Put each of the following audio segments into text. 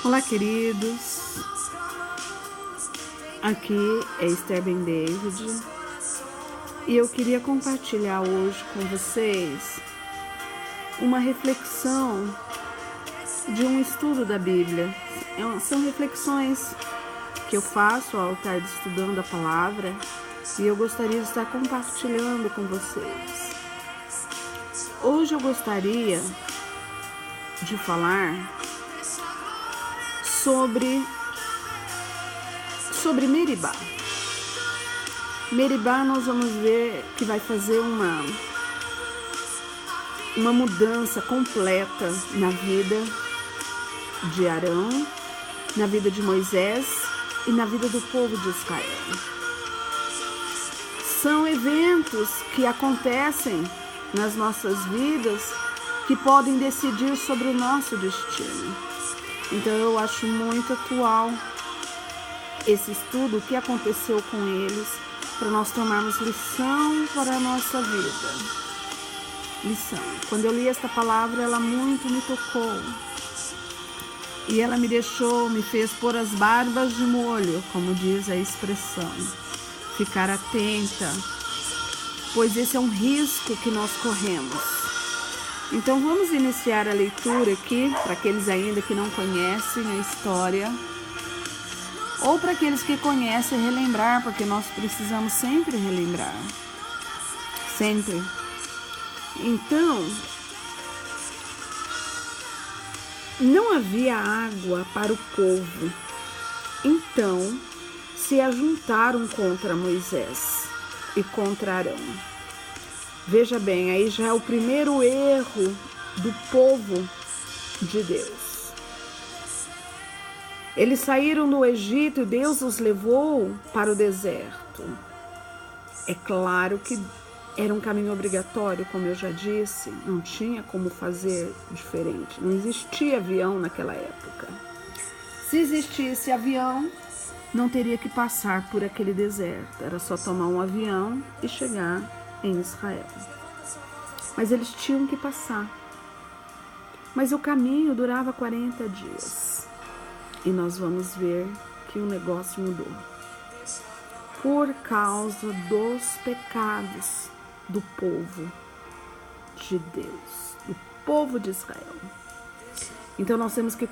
Olá, queridos. Aqui é Esther Ben David e eu queria compartilhar hoje com vocês uma reflexão de um estudo da Bíblia. São reflexões que eu faço ao estar estudando a palavra e eu gostaria de estar compartilhando com vocês. Hoje eu gostaria de falar sobre Meribá. Meribá, nós vamos ver que vai fazer uma mudança completa na vida de Arão, na vida de Moisés e na vida do povo de Israel. São eventos que acontecem nas nossas vidas que podem decidir sobre o nosso destino. Então eu acho muito atual esse estudo, o que aconteceu com eles, para nós tomarmos lição para a nossa vida. Lição. Quando eu li esta palavra, ela muito me tocou. E ela me fez pôr as barbas de molho, como diz a expressão. Ficar atenta, pois esse é um risco que nós corremos. Então vamos iniciar a leitura aqui, para aqueles ainda que não conhecem a história, ou para aqueles que conhecem relembrar, porque nós precisamos sempre relembrar. Sempre. Então, não havia água para o povo. Então, se ajuntaram contra Moisés e contra Arão. Veja bem, aí já é o primeiro erro do povo de Deus. Eles saíram do Egito e Deus os levou para o deserto. É claro que era um caminho obrigatório, como eu já disse, não tinha como fazer diferente. Não existia avião naquela época. Se existisse avião, não teria que passar por aquele deserto. Era só tomar um avião e chegar em Israel. Mas eles tinham que passar. Mas o caminho durava 40 dias. E nós vamos ver que o negócio mudou. Por causa dos pecados do povo de Deus, do povo de Israel. Então nós temos que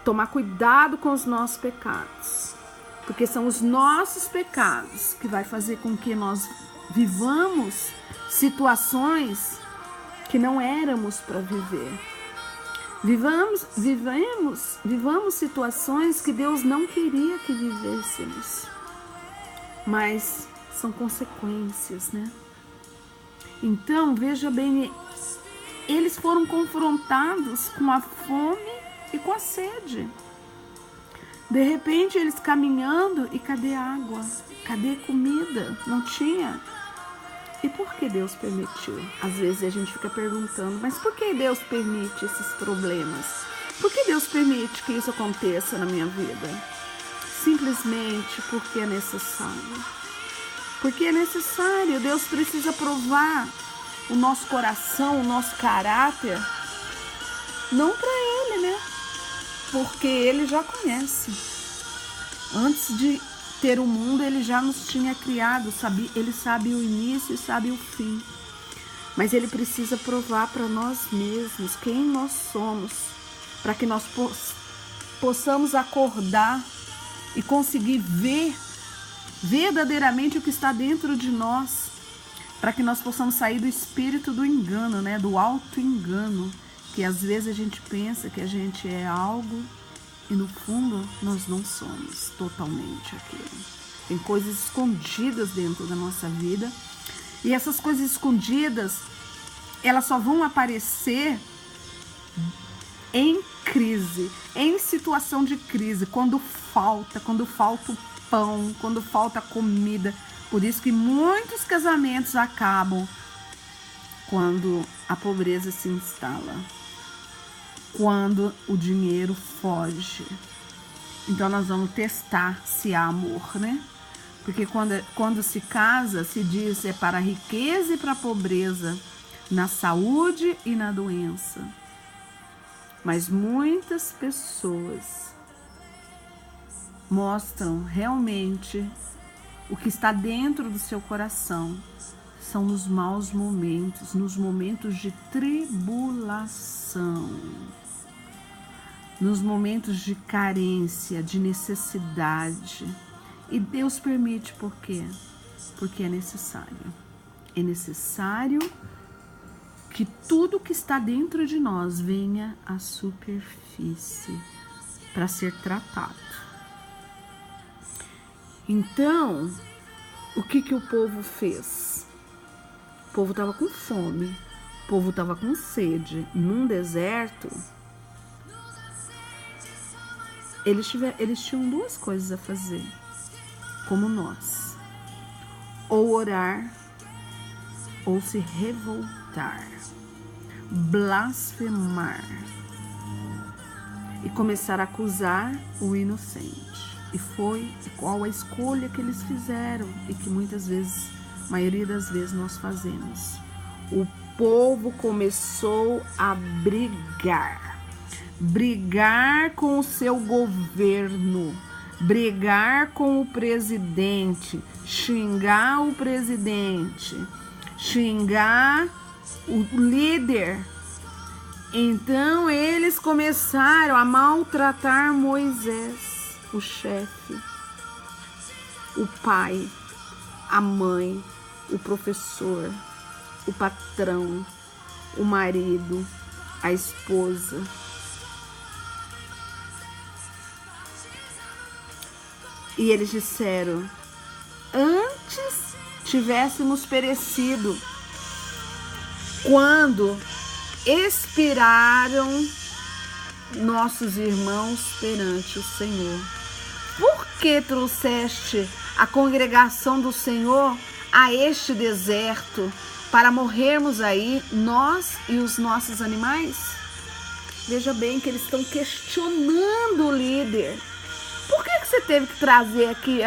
tomar cuidado com os nossos pecados. Porque são os nossos pecados que vai fazer com que nós vivamos situações que não éramos para viver. Vivamos situações que Deus não queria que vivêssemos. Mas são consequências, né? Então, veja bem, eles foram confrontados com a fome e com a sede. De repente, eles caminhando e cadê água? Cadê comida? Não tinha. E por que Deus permitiu? Às vezes a gente fica perguntando, mas por que Deus permite esses problemas? Por que Deus permite que isso aconteça na minha vida? Simplesmente porque é necessário. Porque é necessário. Deus precisa provar o nosso coração, o nosso caráter. Não para Ele, né? Porque Ele já conhece. Antes de ter o mundo, Ele já nos tinha criado. Ele sabe o início e sabe o fim. Mas Ele precisa provar para nós mesmos quem nós somos. Para que nós possamos acordar e conseguir ver verdadeiramente o que está dentro de nós. Para que nós possamos sair do espírito do engano, né? Do auto-engano. Que às vezes a gente pensa que a gente é algo e no fundo nós não somos totalmente aquilo. Tem coisas escondidas dentro da nossa vida. E essas coisas escondidas, elas só vão aparecer em crise, em situação de crise, quando falta o pão, quando falta a comida. Por isso que muitos casamentos acabam quando a pobreza se instala. Quando o dinheiro foge. Então nós vamos testar se há amor, né? Porque quando se casa, se diz é para a riqueza e para a pobreza, na saúde e na doença. Mas muitas pessoas mostram realmente o que está dentro do seu coração. São nos maus momentos, nos momentos de tribulação, nos momentos de carência, de necessidade. E Deus permite por quê? Porque é necessário. É necessário que tudo que está dentro de nós venha à superfície para ser tratado. Então, o que o povo fez? O povo estava com fome, o povo estava com sede, num deserto. Eles tinham duas coisas a fazer, como nós: ou orar, ou se revoltar, blasfemar e começar a acusar o inocente. E foi qual a escolha que eles fizeram e que muitas vezes, a maioria das vezes, nós fazemos. O povo começou a brigar com o seu governo, brigar com o presidente, xingar o presidente, xingar o líder. Então eles começaram a maltratar Moisés, o chefe, o pai, a mãe, o professor, o patrão, o marido, a esposa. E eles disseram: antes tivéssemos perecido quando expiraram nossos irmãos perante o Senhor. Por que trouxeste a congregação do Senhor a este deserto para morrermos aí, nós e os nossos animais? Veja bem que eles estão questionando o líder. Por que você teve que trazer aqui